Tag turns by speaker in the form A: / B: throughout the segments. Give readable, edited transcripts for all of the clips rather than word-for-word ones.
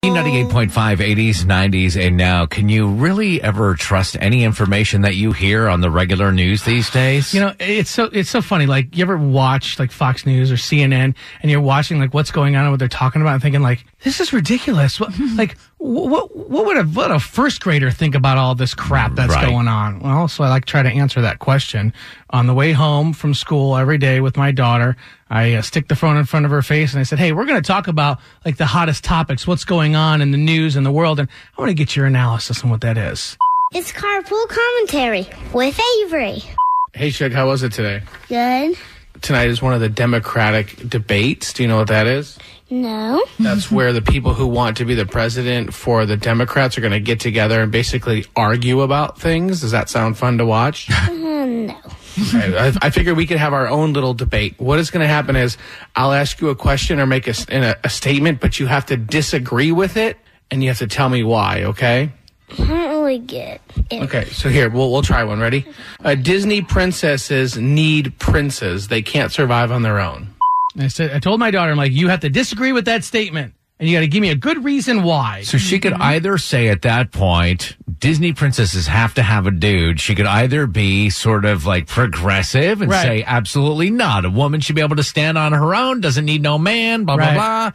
A: 98.5, 80s, 90s, and now. Can you really ever trust any information that you hear on the regular news these days?
B: You know, it's so funny. Like, you ever watch like Fox News or CNN, and you're watching like what's going on and what they're talking about, and thinking like, this is ridiculous. What would a first grader think about all this crap that's going on? Well, so I like try to answer that question on the way home from school every day with my daughter. I stick the phone in front of her face and I said, "Hey, we're going to talk about like the hottest topics, what's going on in the news and the world, and I want to get your analysis on what that is."
C: It's Carpool Commentary with Avery.
D: Hey, Shug, how was it today?
C: Good.
D: Tonight is one of the Democratic debates. Do you know what that is?
C: No.
D: That's where the people who want to be the president for the Democrats are going to get together and basically argue about things. Does that sound fun to watch?
C: No.
D: I figured we could have our own little debate. What is going to happen is I'll ask you a question or make a statement, but you have to disagree with it, and you have to tell me why, okay?
C: I don't really get it.
D: Okay, so here, we'll try one. Ready? Disney princesses need princes. They can't survive on their own.
B: And I told my daughter, I'm like, you have to disagree with that statement, and you got to give me a good reason why.
A: So she could either say at that point, Disney princesses have to have a dude. She could either be sort of like progressive and say, absolutely not. A woman should be able to stand on her own, doesn't need no man, blah, blah, blah.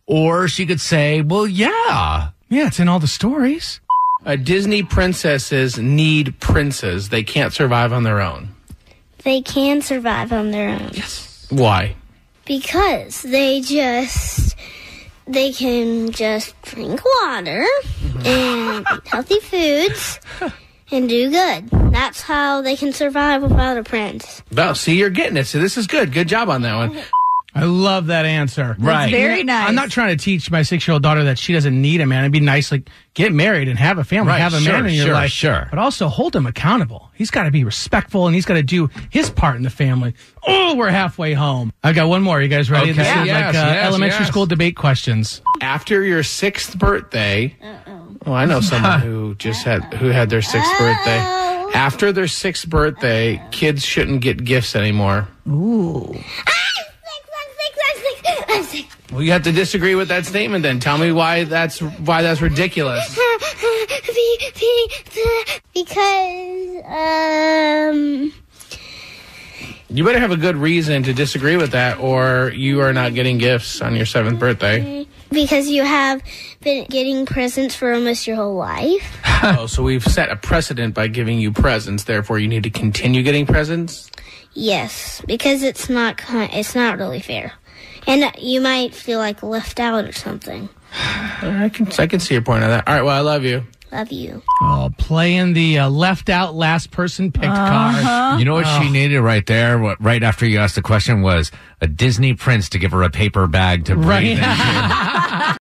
A: Or she could say, well, yeah.
B: Yeah, it's in all the stories.
D: Disney princesses need princes. They can't survive on their own.
C: They can survive on their own.
D: Yes. Why?
C: Because they can just drink water and eat healthy foods and do good. That's how they can survive without a prince.
D: Well, see, you're getting it. So this is good. Good job on that one.
B: I love that answer.
E: Right. Very nice.
B: I'm not trying to teach my 6-year-old daughter that she doesn't need a man. It'd be nice, like, get married and have a family, have a man in your life. But also hold him accountable. He's got to be respectful, and he's got to do his part in the family. Oh, we're halfway home. I've got one more. You guys ready?
A: Okay.
B: This is elementary school debate questions.
D: After your 6th birthday, I know someone who had their 6th birthday. After their 6th birthday, kids shouldn't get gifts anymore.
B: Ooh.
D: Well, you have to disagree with that statement then. Tell me why that's ridiculous.
C: Because,
D: You better have a good reason to disagree with that, or you are not getting gifts on your 7th birthday.
C: Because you have been getting presents for almost your whole life.
D: Oh, so we've set a precedent by giving you presents. Therefore, you need to continue getting presents?
C: Yes, because it's not really fair. And you might feel like left out or something.
D: I can see your point on that. All right, well, I love you.
C: Love you.
B: Oh, playing the left out, last person picked card.
A: You know what she needed right there? Right after you asked the question was a Disney prince to give her a paper bag to breathe into.